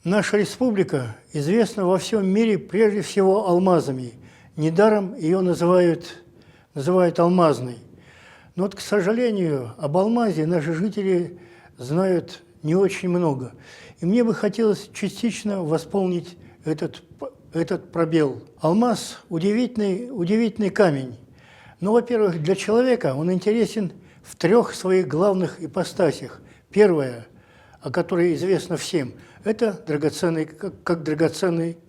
Наша республика известна во всем мире прежде всего алмазами. Недаром ее называют алмазной. Но вот, к сожалению, об алмазе наши жители знают не очень много. И мне бы хотелось частично восполнить этот пробел. Алмаз – удивительный камень. Но, во-первых, для человека он интересен в трех своих главных ипостасях. Первое, о которой известно всем, это драгоценный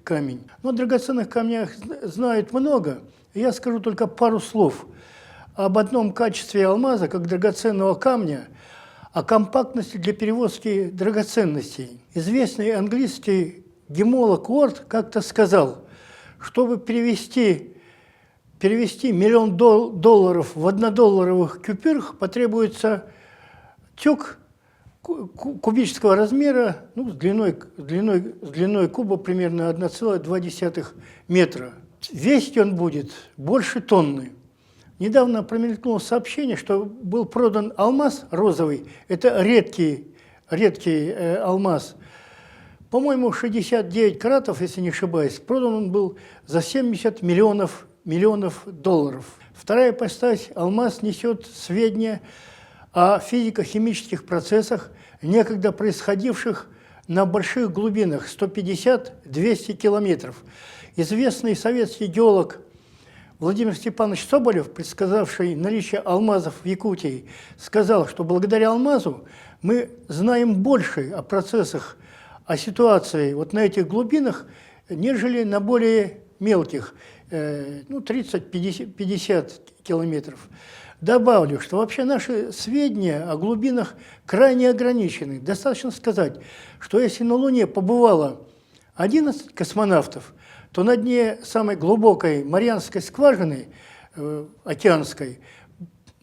камень. Но о драгоценных камнях знают много. Я скажу только пару слов об одном качестве алмаза, как драгоценного камня, о компактности для перевозки драгоценностей. Известный английский гемолог Уорд как-то сказал, чтобы перевести $1 миллион в однодолларовых купюрах потребуется тюк кубического размера, ну, с длиной куба примерно 1,2 метра. Весить он будет больше тонны. Недавно промелькнуло сообщение, что был продан алмаз розовый, это редкий алмаз, по-моему, 69 каратов, если не ошибаюсь, продан он был за 70 миллионов долларов. Вторая ипостась – алмаз несет сведения о физико-химических процессах, некогда происходивших на больших глубинах 150-200 километров. Известный советский геолог Владимир Степанович Соболев, предсказавший наличие алмазов в Якутии, сказал, что благодаря алмазу мы знаем больше о процессах, о ситуации вот на этих глубинах, нежели на более мелких, 30-50 километров. Добавлю, что вообще наши сведения о глубинах крайне ограничены. Достаточно сказать, что если на Луне побывало 11 космонавтов, то на дне самой глубокой Марианской скважины океанской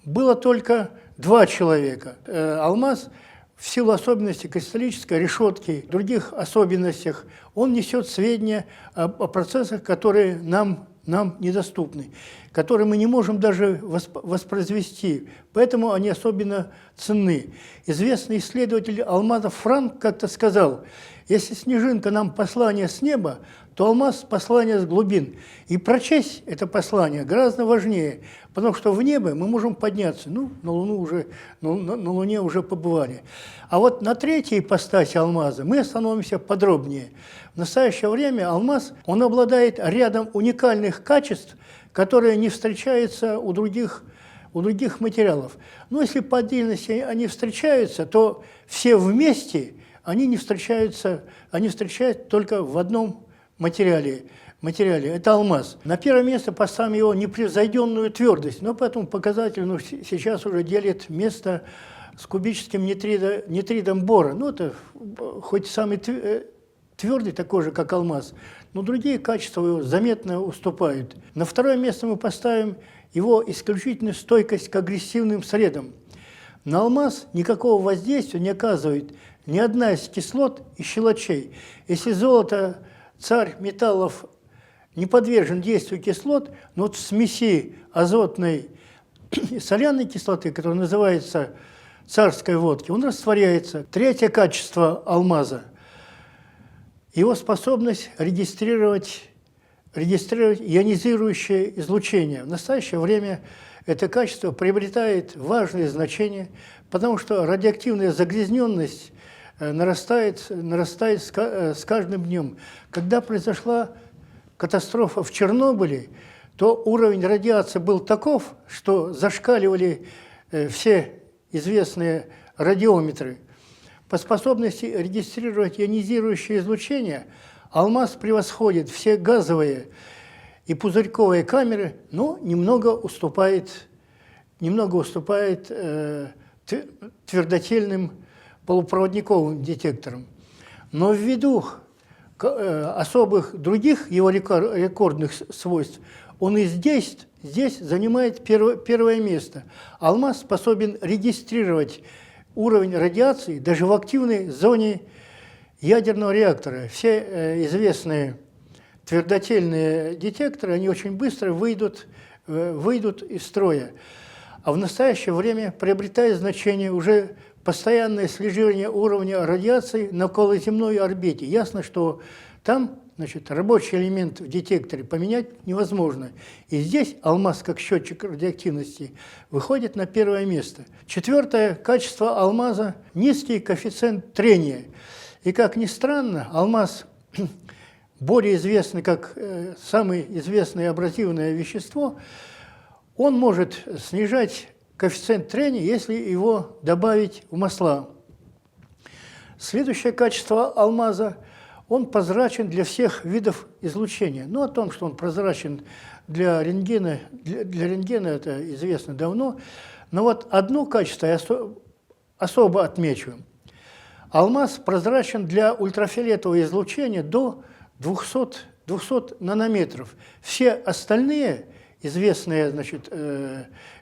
было только 2 человека. Алмаз в силу особенностей кристаллической решетки, других особенностях, он несет сведения о процессах, которые нам недоступны, которые мы не можем даже воспроизвести, поэтому они особенно ценны. Известный исследователь алмазов Франк как-то сказал, если снежинка нам послание с неба, то алмаз – послание с глубин. И прочесть это послание гораздо важнее, потому что в небо мы можем подняться. Ну, на Луне уже побывали. А вот на третьей ипостаси алмаза мы остановимся подробнее. В настоящее время алмаз, он обладает рядом уникальных качеств, которые не встречаются у других материалов. Но если по отдельности они встречаются, то все вместе они не встречаются, они встречаются только в одном материале – это алмаз. На первое место поставим его непревзойденную твердость, но поэтому показатель сейчас уже делит место с кубическим нитридом бора. Ну, это хоть самый твердый, такой же, как алмаз, но другие качества его заметно уступают. На второе место мы поставим его исключительную стойкость к агрессивным средам. На алмаз никакого воздействия не оказывает ни одна из кислот и щелочей. Если золото, царь металлов, не подвержен действию кислот, но вот в смеси азотной и соляной кислоты, которая называется царской водки, он растворяется. Третье качество алмаза – его способность регистрировать ионизирующее излучение. В настоящее время это качество приобретает важное значение, потому что радиоактивная загрязненность нарастает с каждым днем. Когда произошла катастрофа в Чернобыле, то уровень радиации был таков, что зашкаливали все известные радиометры. По способности регистрировать ионизирующее излучение алмаз превосходит все газовые и пузырьковые камеры, но немного уступает твердотельным полупроводниковым детекторам. Но ввиду особых других его рекордных свойств, он и здесь занимает первое место. Алмаз способен регистрировать уровень радиации даже в активной зоне ядерного реактора. Все известные твердотельные детекторы, они очень быстро выйдут из строя. А в настоящее время приобретает значение уже постоянное слеживание уровня радиации на околоземной орбите. Ясно, что там, значит, рабочий элемент в детекторе поменять невозможно. И здесь алмаз, как счетчик радиоактивности, выходит на первое место. Четвертое качество алмаза – низкий коэффициент трения. И, как ни странно, алмаз более известный как самое известное абразивное вещество, он может снижать коэффициент трения, если его добавить в масла. Следующее качество алмаза – он прозрачен для всех видов излучения. Ну, о том, что он прозрачен для рентгена это известно давно. Но вот одно качество я особо отмечу. Алмаз прозрачен для ультрафиолетового излучения до 200 нанометров. Все остальные известные, значит,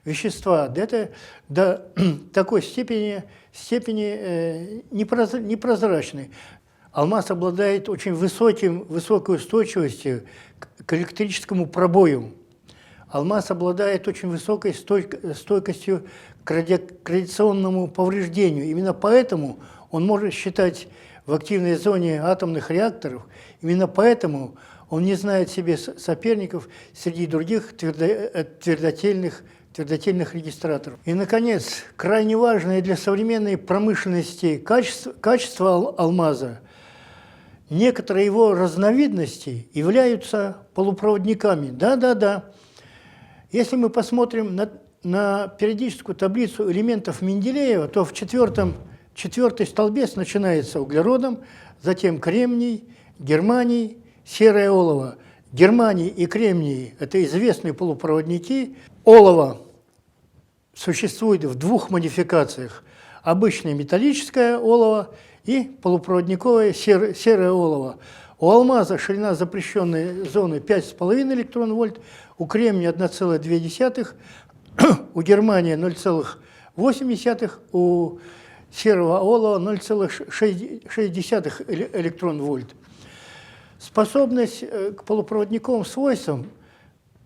вещества это до такой степени непрозрачны. Алмаз обладает очень высокой устойчивостью к электрическому пробою. Алмаз обладает очень высокой стойкостью к радиационному повреждению. Именно поэтому он может считать в активной зоне атомных реакторов. Именно поэтому он не знает себе соперников среди других твердотельных регистраторов. И, наконец, крайне важное для современной промышленности качество алмаза. Некоторые его разновидности являются полупроводниками. Да. Если мы посмотрим на периодическую таблицу элементов Менделеева, то в четвертый столбец начинается углеродом, затем кремний, германий, серое олово. Германий и кремний – это известные полупроводники. Олово существует в двух модификациях. Обычное металлическое олово и полупроводниковое серое олово. У алмаза ширина запрещенной зоны 5,5 электрон-вольт, у кремния 1,2, у германия 0,8, у серого олова 0,6 электрон-вольт. Способность к полупроводниковым свойствам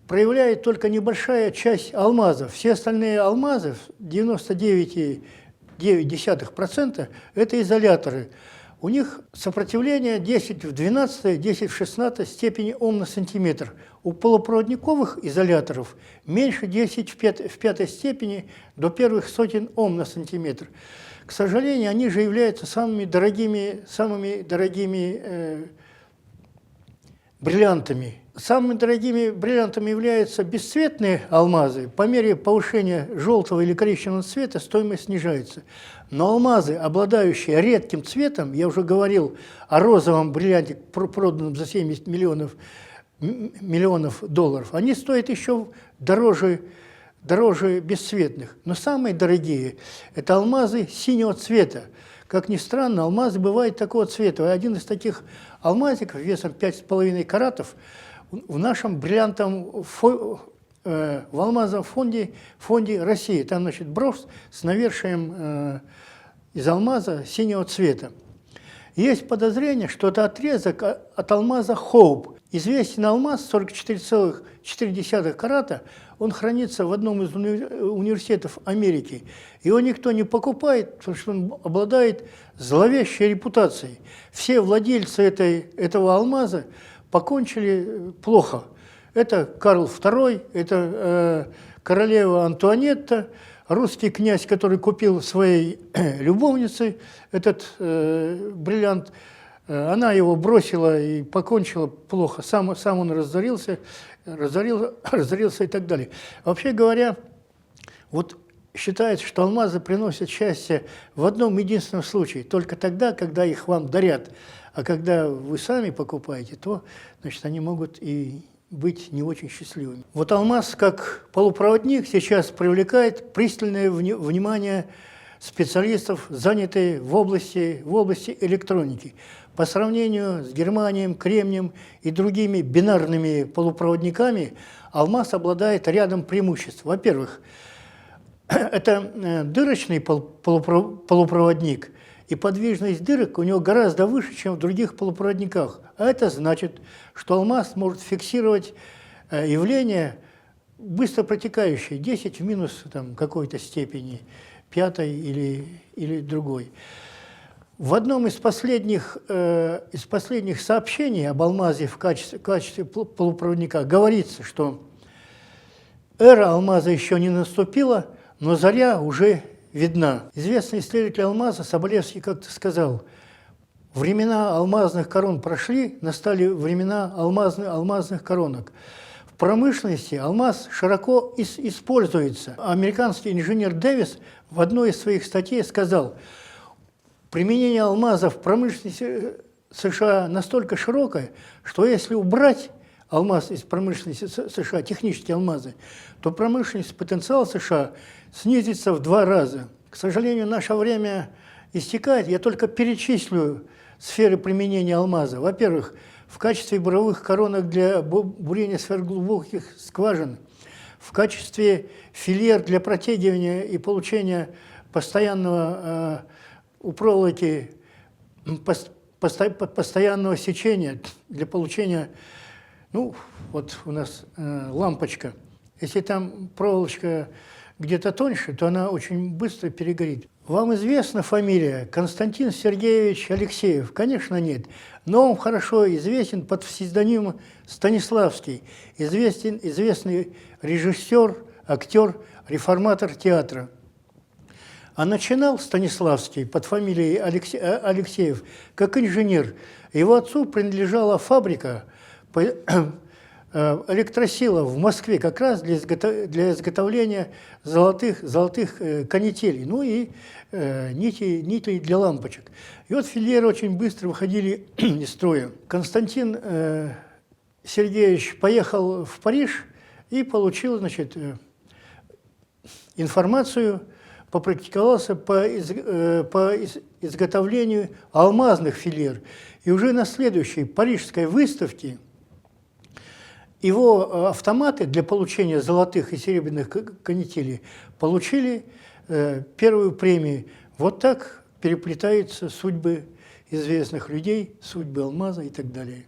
проявляет только небольшая часть алмазов. Все остальные алмазы, 99,9%, это изоляторы. У них сопротивление 10 в 12, 10 в 16 степени Ом на сантиметр. У полупроводниковых изоляторов меньше 10 в 5 степени до первых сотен Ом на сантиметр. К сожалению, они же являются самыми дорогими бриллиантами. Самыми дорогими бриллиантами являются бесцветные алмазы. По мере повышения желтого или коричневого цвета стоимость снижается. Но алмазы, обладающие редким цветом, я уже говорил о розовом бриллианте, проданном за 70 миллионов долларов, они стоят еще дороже бесцветных. Но самые дорогие – это алмазы синего цвета. Как ни странно, алмазы бывают такого цвета. Один из таких алмазиков весом 5,5 каратов в нашем бриллиантовом в алмазовом фонде России. Там, значит, брошь с навершием из алмаза синего цвета. Есть подозрение, что это отрезок от алмаза Хоуп. Известен алмаз 44,4 карата, он хранится в одном из университетов Америки. Его никто не покупает, потому что он обладает зловещей репутацией. Все владельцы этого алмаза покончили плохо. Это Карл II, это королева Антуанетта, русский князь, который купил своей любовнице этот бриллиант. Она его бросила и покончила плохо. Сам он разорился и так далее. Вообще говоря, вот считается, что алмазы приносят счастье в одном единственном случае. Только тогда, когда их вам дарят. А когда вы сами покупаете, то, значит, они могут и быть не очень счастливыми. Вот алмаз, как полупроводник, сейчас привлекает пристальное внимание специалистов, занятых в области электроники. По сравнению с германием, кремнием и другими бинарными полупроводниками, алмаз обладает рядом преимуществ. Во-первых, это дырочный полупроводник, и подвижность дырок у него гораздо выше, чем в других полупроводниках. А это значит, что алмаз может фиксировать явление быстро протекающее, 10 в минус какой-то степени, пятой или другой. В одном из последних сообщений об алмазе в качестве полупроводника говорится, что эра алмаза еще не наступила, но заря уже видна. Известный исследователь алмаза Соболевский как-то сказал: времена алмазных корон прошли, настали времена алмазных коронок. В промышленности алмаз широко используется. Американский инженер Дэвис в одной из своих статей сказал: применение алмаза в промышленности США настолько широкое, что если убрать алмаз из промышленности США, технические алмазы, то промышленный потенциал США снизится в 2 раза. К сожалению, наше время истекает. Я только перечислю сферы применения алмаза. Во-первых, в качестве буровых коронок для бурения сверхглубоких скважин, в качестве филер для протягивания и получения постоянного у проволоки постоянного сечения для получения, ну, вот у нас лампочка. Если там проволочка где-то тоньше, то она очень быстро перегорит. Вам известна фамилия Константин Сергеевич Алексеев? Конечно, нет. Но он хорошо известен под псевдонимом Станиславский, известный режиссер, актер, реформатор театра. А начинал Станиславский под фамилией Алексеев как инженер. Его отцу принадлежала фабрика электросила в Москве как раз для изготовления золотых канителей, ну и нитей для лампочек. И вот филеры очень быстро выходили из строя. Константин Сергеевич поехал в Париж и получил, значит, информацию, попрактиковался по изготовлению алмазных филер. И уже на следующей парижской выставке его автоматы для получения золотых и серебряных канителей получили первую премию. Вот так переплетаются судьбы известных людей, судьбы алмаза и так далее.